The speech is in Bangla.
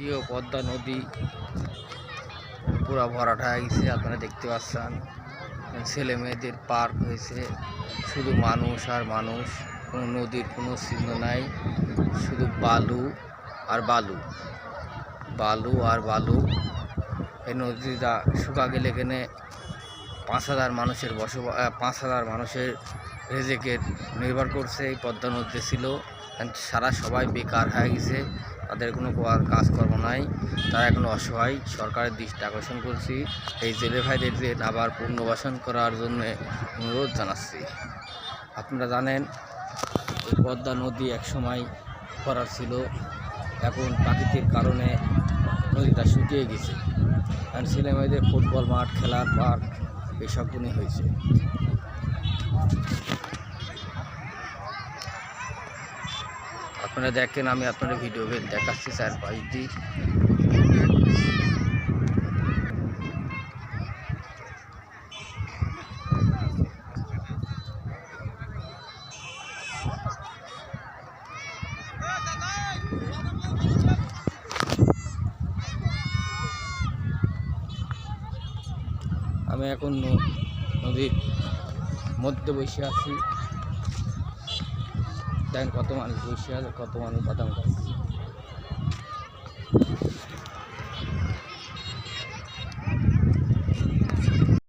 জাতীয় পদ্মা নদী পুরা ভরাট হয়ে গেছে। আপনারা দেখতে পাচ্ছেন ছেলে মেয়েদের পার্ক হয়েছে, শুধু মানুষ আর মানুষ, কোনো নদীর কোনো চিহ্ন নাই, শুধু বালু আর বালু, বালু আর বালু। এই নদীটা শুকা গেলে এখানে 5,000 মানুষের 5,000 মানুষের রেজেকের নির্ভর করছে। এই পদ্মা নদী ছিল, সারা সবাই বেকার হয়ে গেছে, তাদের কোনো কাজকর্ম নাই, তারা এখন অসহায়। সরকারের দৃষ্টি আকর্ষণ করছি এই জেলে ভাইদের আবার পুনর্বাসন করার জন্য অনুরোধ জানাচ্ছি। আপনারা জানেন এই পদ্মা নদী একসময় ভরাট ছিল, এখন প্রাকৃতিক কারণে নদীটা শুকিয়ে গেছে। আর ছেলে মেয়েদের ফুটবল মাঠ, খেলার পার্ক এসবগুলোই হয়েছে। আপনারা দেখেন, আমি আপনাদের ভিডিও দেখাচ্ছি চারপাশ দিয়ে। আমি এখন নদীর মধ্যে বসে আছি, দেখেন কত মানুষ বসে আছে, কত মানুষ বাদাম খাচ্ছে।